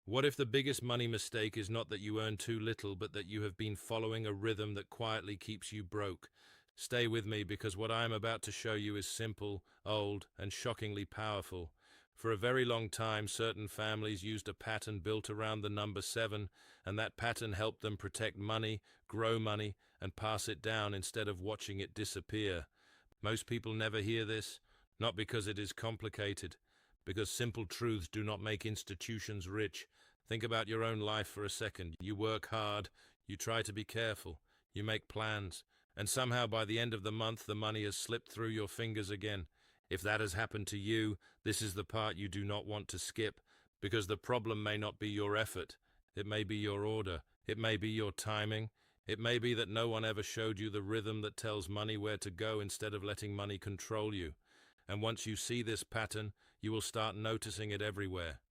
What if the biggest money mistake is not that you earn too little, but that you have been following a rhythm that quietly keeps you broke? Stay with me, because what I am about to show you is simple, old, and shockingly powerful. For a very long time, certain families used a pattern built around the number 7, and that pattern helped them protect money, grow money, and pass it down instead of watching it disappear. Most people never hear this, not because it is complicated, because simple truths do not make institutions rich. Think about your own life for a second. You work hard, you try to be careful, you make plans, and somehow by the end of the month the money has slipped through your fingers again. If that has happened to you, this is the part you do not want to skip, because the problem may not be your effort. It may be your order. It may be your timing. It may be that no one ever showed you the rhythm that tells money where to go instead of letting money control you. And once you see this pattern, you will start noticing it everywhere.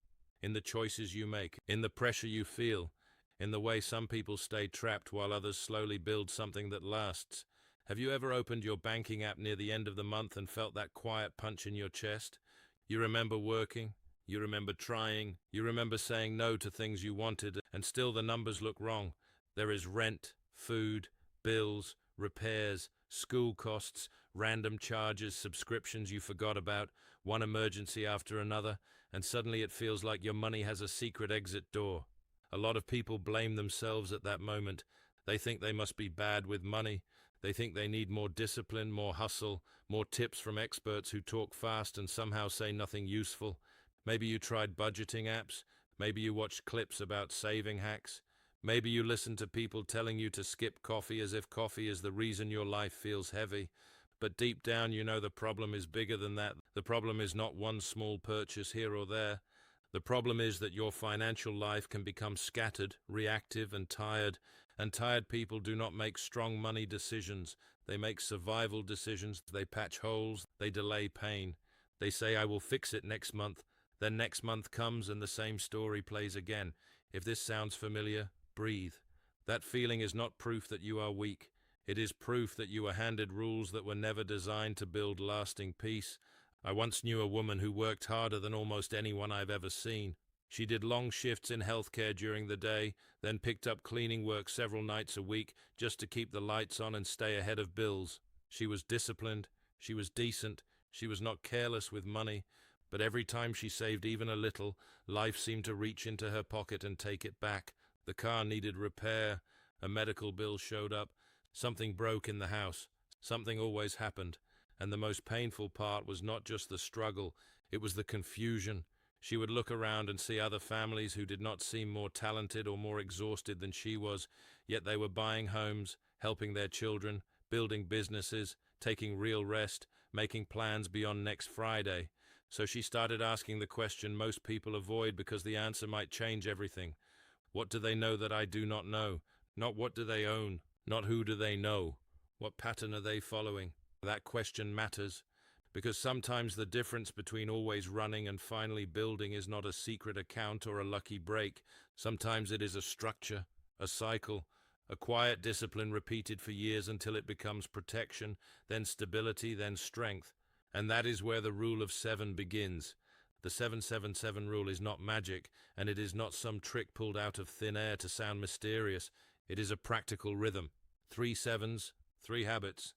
In the choices you make, in the pressure you feel, in the way some people stay trapped while others slowly build something that lasts. Have you ever opened your banking app near the end of the month and felt that quiet punch in your chest? You remember working, you remember trying, you remember saying no to things you wanted, and still the numbers look wrong. There is rent, food, bills, repairs, school costs, random charges, subscriptions you forgot about, one emergency after another, and suddenly it feels like your money has a secret exit door. A lot of people blame themselves at that moment. They think they must be bad with money. They think they need more discipline, more hustle, more tips from experts who talk fast and somehow say nothing useful. Maybe you tried budgeting apps. Maybe you watched clips about saving hacks. Maybe you listen to people telling you to skip coffee as if coffee is the reason your life feels heavy. But deep down, you know the problem is bigger than that. The problem is not one small purchase here or there. The problem is that your financial life can become scattered, reactive, and tired people do not make strong money decisions. They make survival decisions. They patch holes. They delay pain. They say, I will fix it next month. Then next month comes and the same story plays again. If this sounds familiar, breathe. That feeling is not proof that you are weak. It is proof that you were handed rules that were never designed to build lasting peace. I once knew a woman who worked harder than almost anyone I've ever seen. She did long shifts in healthcare during the day, then picked up cleaning work several nights a week just to keep the lights on and stay ahead of bills. She was disciplined, she was decent, she was not careless with money, but every time she saved even a little, life seemed to reach into her pocket and take it back. The car needed repair, a medical bill showed up, something broke in the house, something always happened. And the most painful part was not just the struggle, it was the confusion. She would look around and see other families who did not seem more talented or more exhausted than she was, yet they were buying homes, helping their children, building businesses, taking real rest, making plans beyond next Friday. So she started asking the question most people avoid because the answer might change everything. What do they know that I do not know? Not what do they own, not who do they know. What pattern are they following? That question matters, because sometimes the difference between always running and finally building is not a secret account or a lucky break. Sometimes it is a structure, a cycle, a quiet discipline repeated for years until it becomes protection, then stability, then strength. And that is where the rule of 7 begins. The 7-7-7 rule is not magic, and it is not some trick pulled out of thin air to sound mysterious. It is a practical rhythm. 3 sevens, 3 habits.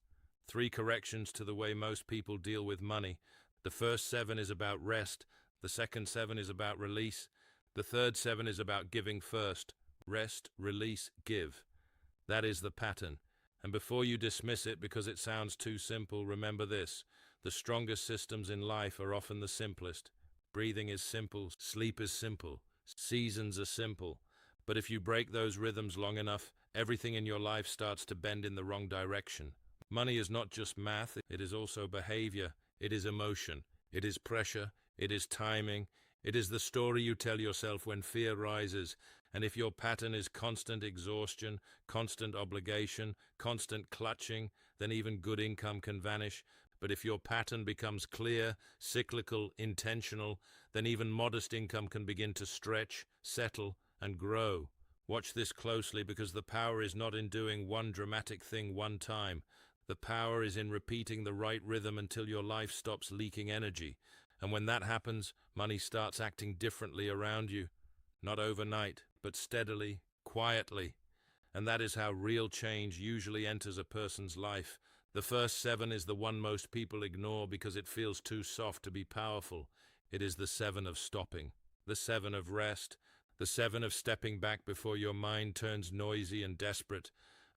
3 corrections to the way most people deal with money. The first 7 is about rest. The second 7 is about release. The third 7 is about giving first. Rest, release, give. That is the pattern. And before you dismiss it because it sounds too simple, remember this. The strongest systems in life are often the simplest. Breathing is simple. Sleep is simple. Seasons are simple. But if you break those rhythms long enough, everything in your life starts to bend in the wrong direction. Money is not just math, it is also behavior, it is emotion, it is pressure, it is timing, it is the story you tell yourself when fear rises. And if your pattern is constant exhaustion, constant obligation, constant clutching, then even good income can vanish. But if your pattern becomes clear, cyclical, intentional, then even modest income can begin to stretch, settle, and grow. Watch this closely, because the power is not in doing one dramatic thing one time. The power is in repeating the right rhythm until your life stops leaking energy. And when that happens, money starts acting differently around you. not overnight, but steadily, quietly. And that is how real change usually enters a person's life. The first 7 is the one most people ignore because it feels too soft to be powerful. It is the 7 of stopping, the 7 of rest, the 7 of stepping back before your mind turns noisy and desperate.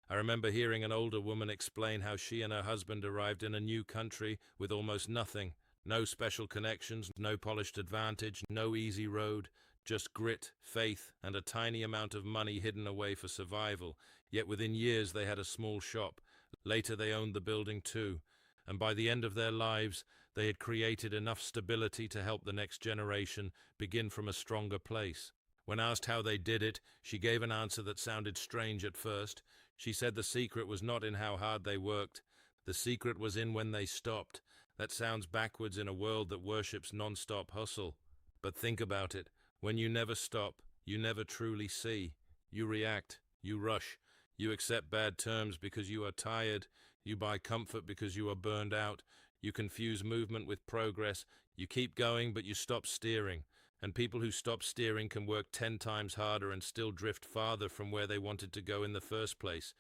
I remember hearing an older woman explain how she and her husband arrived in a new country with almost nothing. No special connections, no polished advantage, no easy road, just grit, faith, and a tiny amount of money hidden away for survival. Yet within years they had a small shop. Later they owned the building too. And by the end of their lives, they had created enough stability to help the next generation begin from a stronger place. When asked how they did it, she gave an answer that sounded strange at first. She said the secret was not in how hard they worked. The secret was in when they stopped. That sounds backwards in a world that worships non-stop hustle. But think about it. When you never stop, you never truly see. You react. You rush. You accept bad terms because you are tired. You buy comfort because you are burned out. You confuse movement with progress. You keep going, but you stop steering. And people who stop steering can work 10 times harder and still drift farther from where they wanted to go in the first place.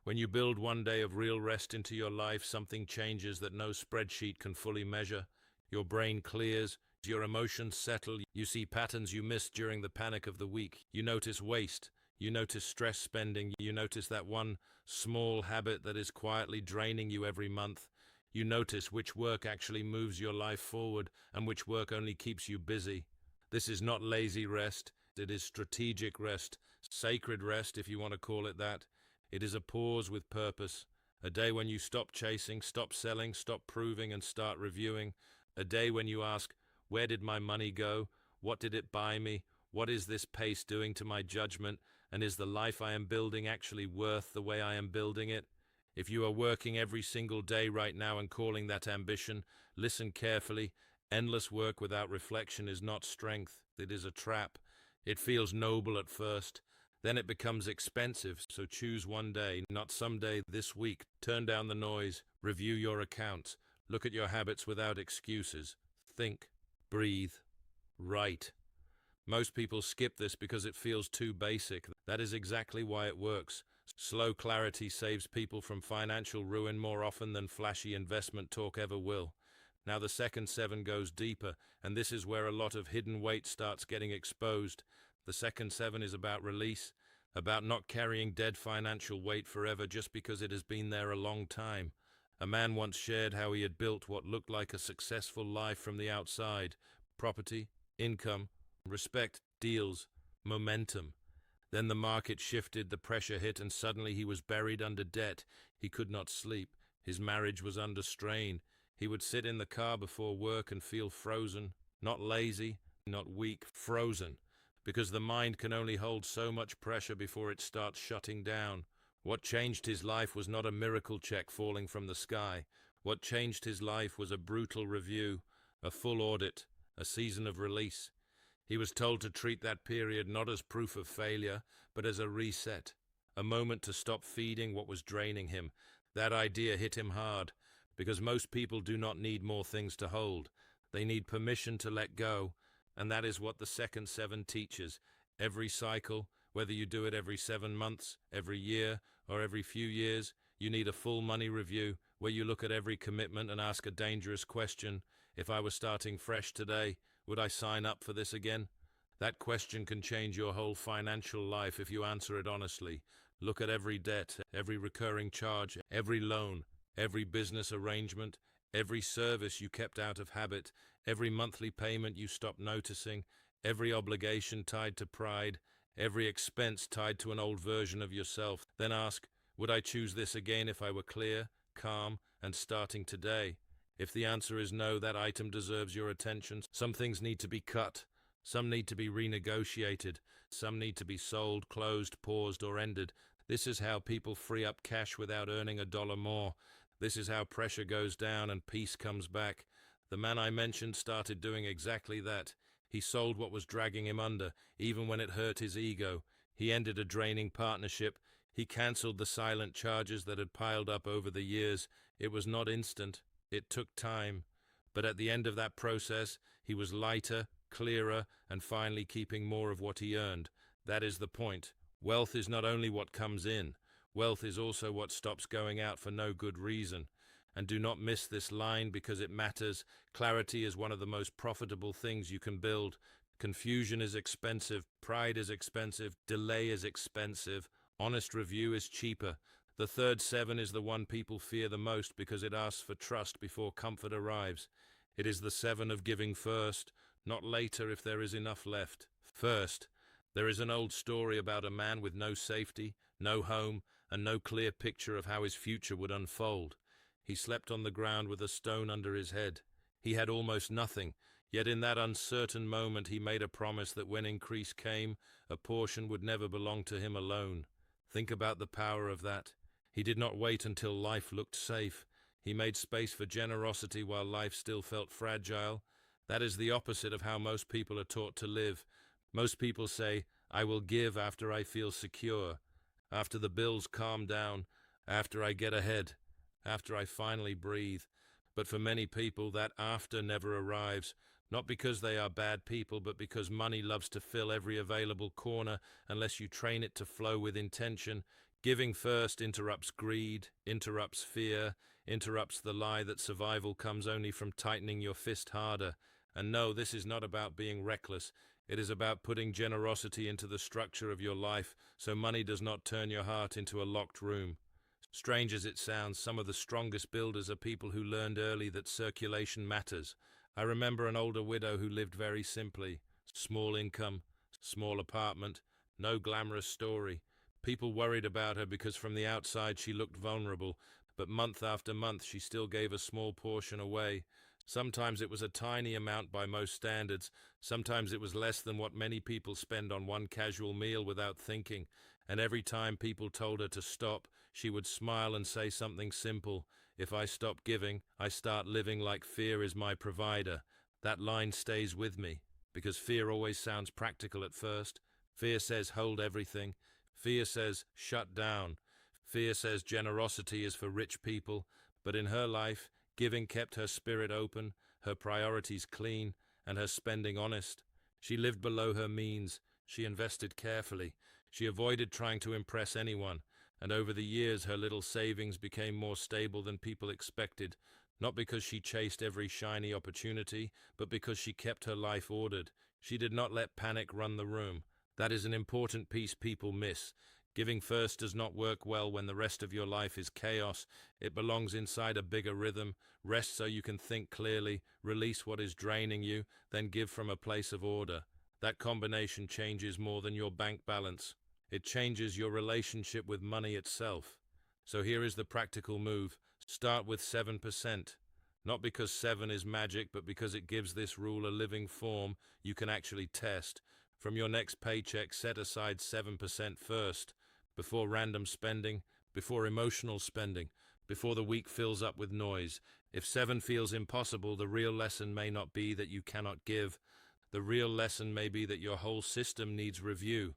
When you build one day of real rest into your life, something changes that no spreadsheet can fully measure. Your brain clears, your emotions settle, you see patterns you missed during the panic of the week. You notice waste, you notice stress spending, you notice that one small habit that is quietly draining you every month. You notice which work actually moves your life forward and which work only keeps you busy. This is not lazy rest, it is strategic rest, sacred rest if you want to call it that. It is a pause with purpose, a day when you stop chasing, stop selling, stop proving and start reviewing, a day when you ask, where did my money go? What did it buy me? What is this pace doing to my judgment? And is the life I am building actually worth the way I am building it? If you are working every single day right now and calling that ambition, listen carefully. Endless work without reflection is not strength, it is a trap. It feels noble at first, then it becomes expensive, so choose one day, not someday, this week. Turn down the noise, review your accounts, look at your habits without excuses. Think, breathe, write. Most people skip this because it feels too basic. That is exactly why it works. Slow clarity saves people from financial ruin more often than flashy investment talk ever will. Now the second 7 goes deeper, and this is where a lot of hidden weight starts getting exposed. The second 7 is about release, about not carrying dead financial weight forever just because it has been there a long time. A man once shared how he had built what looked like a successful life from the outside: property, income, respect, deals, momentum. Then the market shifted, the pressure hit, and suddenly he was buried under debt. He could not sleep. His marriage was under strain. He would sit in the car before work and feel frozen, not lazy, not weak, frozen, because the mind can only hold so much pressure before it starts shutting down. What changed his life was not a miracle check falling from the sky. What changed his life was a brutal review, a full audit, a season of release. He was told to treat that period not as proof of failure, but as a reset, a moment to stop feeding what was draining him. That idea hit him hard, because most people do not need more things to hold. They need permission to let go, and that is what the second 7 teaches. Every cycle, whether you do it every 7 months, every year, or every few years, you need a full money review where you look at every commitment and ask a dangerous question. If I was starting fresh today, would I sign up for this again? That question can change your whole financial life if you answer it honestly. Look at every debt, every recurring charge, every loan, every business arrangement, every service you kept out of habit, every monthly payment you stopped noticing, every obligation tied to pride, every expense tied to an old version of yourself. Then ask, would I choose this again if I were clear, calm, and starting today? If the answer is no, that item deserves your attention. Some things need to be cut. Some need to be renegotiated. Some need to be sold, closed, paused, or ended. This is how people free up cash without earning a dollar more. This is how pressure goes down and peace comes back. The man I mentioned started doing exactly that. He sold what was dragging him under, even when it hurt his ego. He ended a draining partnership. He cancelled the silent charges that had piled up over the years. It was not instant. It took time. But at the end of that process, he was lighter, clearer, and finally keeping more of what he earned. That is the point. Wealth is not only what comes in, wealth is also what stops going out for no good reason. And do not miss this line because it matters. Clarity is one of the most profitable things you can build. Confusion is expensive, pride is expensive, delay is expensive, honest review is cheaper. The third seven is the one people fear the most because it asks for trust before comfort arrives. It is the seven of giving first, not later if there is enough left. First, there is an old story about a man with no safety, no home, and no clear picture of how his future would unfold. He slept on the ground with a stone under his head. He had almost nothing, yet in that uncertain moment he made a promise that when increase came, a portion would never belong to him alone. Think about the power of that. He did not wait until life looked safe. He made space for generosity while life still felt fragile. That is the opposite of how most people are taught to live. Most people say, I will give after I feel secure, after the bills calm down, after I get ahead, after I finally breathe. But for many people, that after never arrives, not because they are bad people, but because money loves to fill every available corner unless you train it to flow with intention. Giving first interrupts greed, interrupts fear, interrupts the lie that survival comes only from tightening your fist harder. And no, this is not about being reckless. It is about putting generosity into the structure of your life so money does not turn your heart into a locked room. Strange as it sounds, some of the strongest builders are people who learned early that circulation matters. I remember an older widow who lived very simply. Small income, small apartment, no glamorous story. People worried about her because from the outside she looked vulnerable, but month after month she still gave a small portion away. Sometimes it was a tiny amount by most standards. Sometimes it was less than what many people spend on one casual meal without thinking. And every time people told her to stop, she would smile and say something simple. If I stop giving, I start living like fear is my provider. That line stays with me, because fear always sounds practical at first. Fear says hold everything. Fear says shut down. Fear says generosity is for rich people. But in her life, giving kept her spirit open, her priorities clean, and her spending honest. She lived below her means. She invested carefully. She avoided trying to impress anyone, and over the years her little savings became more stable than people expected, not because she chased every shiny opportunity, but because she kept her life ordered. She did not let panic run the room. That is an important piece people miss. Giving first does not work well when the rest of your life is chaos. It belongs inside a bigger rhythm. Rest so you can think clearly, release what is draining you, then give from a place of order. That combination changes more than your bank balance. It changes your relationship with money itself. So here is the practical move. Start with 7%. Not because 7 is magic, but because it gives this rule a living form you can actually test. From your next paycheck, set aside 7% first. Before random spending, before emotional spending, before the week fills up with noise. If 7 feels impossible, the real lesson may not be that you cannot give. The real lesson may be that your whole system needs review.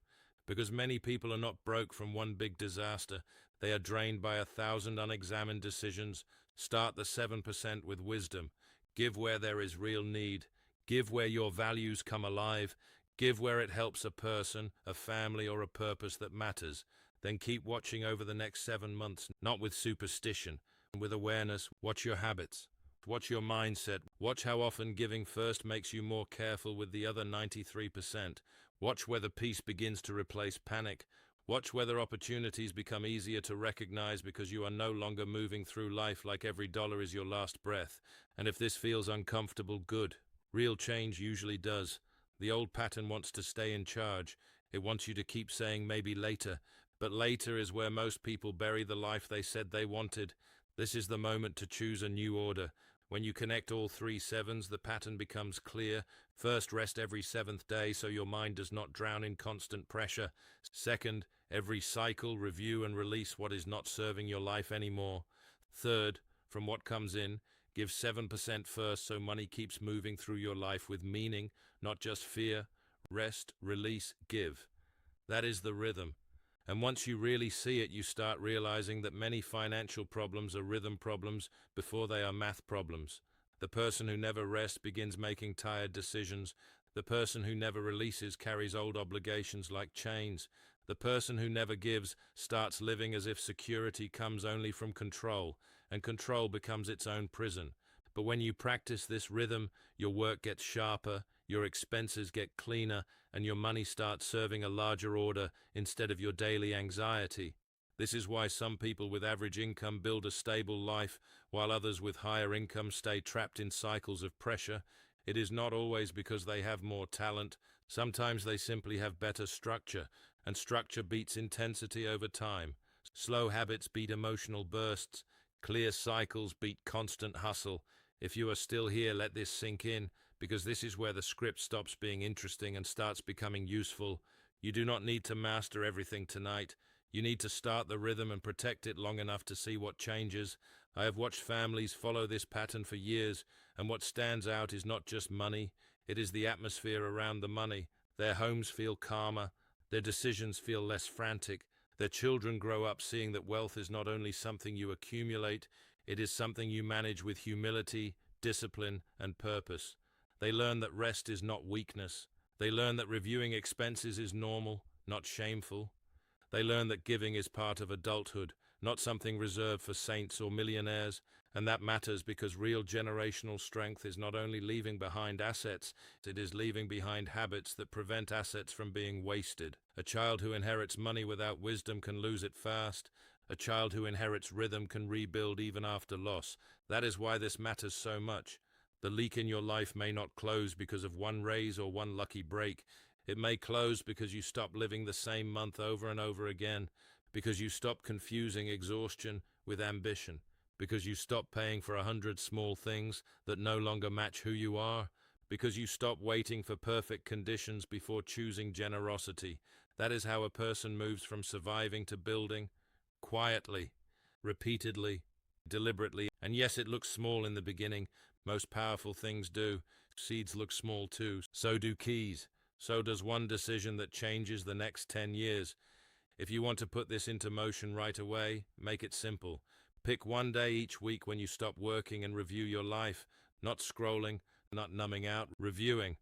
Because many people are not broke from one big disaster. They are drained by 1,000 unexamined decisions. Start the 7% with wisdom. Give where there is real need. Give where your values come alive. Give where it helps a person, a family, or a purpose that matters. Then keep watching over the next 7 months, not with superstition, with awareness. Watch your habits. Watch your mindset. Watch how often giving first makes you more careful with the other 93%. Watch whether peace begins to replace panic. Watch whether opportunities become easier to recognize because you are no longer moving through life like every dollar is your last breath. And if this feels uncomfortable, good. Real change usually does. The old pattern wants to stay in charge. It wants you to keep saying maybe later. But later is where most people bury the life they said they wanted. This is the moment to choose a new order. When you connect all 3 sevens, the pattern becomes clear. First, rest every 7th day so your mind does not drown in constant pressure. Second, every cycle, review and release what is not serving your life anymore. Third, from what comes in, give 7% first so money keeps moving through your life with meaning, not just fear. Rest, release, give. That is the rhythm. And once you really see it, you start realizing that many financial problems are rhythm problems before they are math problems. The person who never rests begins making tired decisions. The person who never releases carries old obligations like chains. The person who never gives starts living as if security comes only from control, and control becomes its own prison. But when you practice this rhythm, your work gets sharper, your expenses get cleaner, and your money starts serving a larger order instead of your daily anxiety. This is why some people with average income build a stable life, while others with higher income stay trapped in cycles of pressure. It is not always because they have more talent. Sometimes they simply have better structure, and structure beats intensity over time. Slow habits beat emotional bursts. Clear cycles beat constant hustle. If you are still here, let this sink in, because this is where the script stops being interesting and starts becoming useful. You do not need to master everything tonight. You need to start the rhythm and protect it long enough to see what changes. I have watched families follow this pattern for years, and what stands out is not just money, it is the atmosphere around the money. Their homes feel calmer, their decisions feel less frantic, their children grow up seeing that wealth is not only something you accumulate, it is something you manage with humility, discipline, and purpose. They learn that rest is not weakness. They learn that reviewing expenses is normal, not shameful. They learn that giving is part of adulthood, not something reserved for saints or millionaires, and that matters because real generational strength is not only leaving behind assets, it is leaving behind habits that prevent assets from being wasted. A child who inherits money without wisdom can lose it fast. A child who inherits rhythm can rebuild even after loss. That is why this matters so much. The leak in your life may not close because of one raise or one lucky break. It may close because you stop living the same month over and over again, because you stop confusing exhaustion with ambition, because you stop paying for 100 small things that no longer match who you are, because you stop waiting for perfect conditions before choosing generosity. That is how a person moves from surviving to building, quietly, repeatedly, deliberately. And yes, it looks small in the beginning. Most powerful things do. Seeds look small too. So do keys. So does one decision that changes the next 10 years. If you want to put this into motion right away, make it simple. Pick one day each week when you stop working and review your life, not scrolling, not numbing out, reviewing.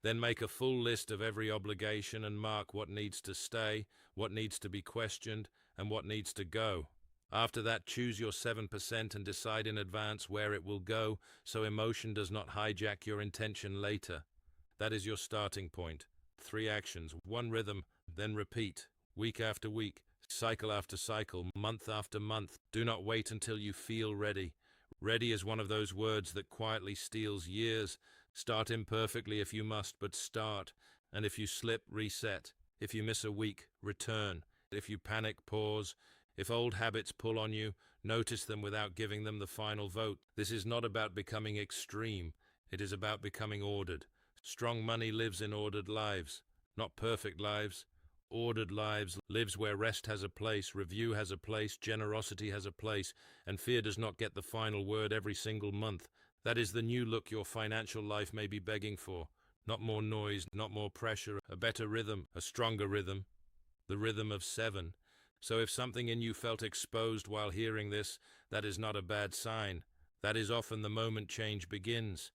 Then make a full list of every obligation and mark what needs to stay, what needs to be questioned, and what needs to go. After that, choose your 7% and decide in advance where it will go so emotion does not hijack your intention later. That is your starting point. 3 actions, 1 rhythm, then repeat. Week after week, cycle after cycle, month after month. Do not wait until you feel ready. Ready is one of those words that quietly steals years. Start imperfectly if you must, but start. And if you slip, reset. If you miss a week, return. If you panic, pause. If old habits pull on you, notice them without giving them the final vote. This is not about becoming extreme. It is about becoming ordered. Strong money lives in ordered lives, not perfect lives. Ordered lives lives where rest has a place, review has a place, generosity has a place, and fear does not get the final word every single month. That is the new look your financial life may be begging for. Not more noise, not more pressure, a better rhythm, a stronger rhythm, the rhythm of 7. So if something in you felt exposed while hearing this, that is not a bad sign. That is often the moment change begins.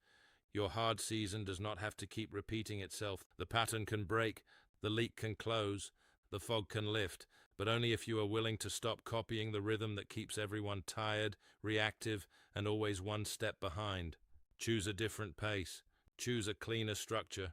Your hard season does not have to keep repeating itself. The pattern can break, the leak can close, the fog can lift, but only if you are willing to stop copying the rhythm that keeps everyone tired, reactive, and always one step behind. Choose a different pace. Choose a cleaner structure.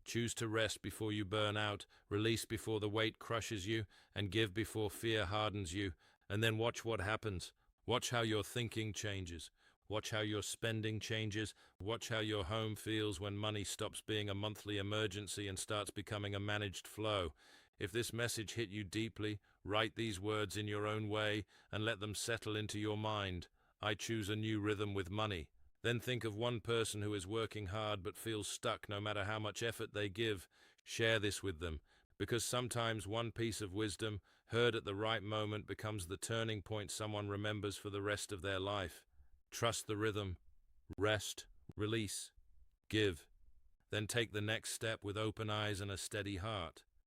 Choose to rest before you burn out, release before the weight crushes you, and give before fear hardens you. And then watch what happens. Watch how your thinking changes. Watch how your spending changes. Watch how your home feels when money stops being a monthly emergency and starts becoming a managed flow. If this message hit you deeply, write these words in your own way and let them settle into your mind. I choose a new rhythm with money. Then think of one person who is working hard but feels stuck no matter how much effort they give. Share this with them, because sometimes one piece of wisdom, heard at the right moment, becomes the turning point someone remembers for the rest of their life. Trust the rhythm. Rest, release, give. Then take the next step with open eyes and a steady heart.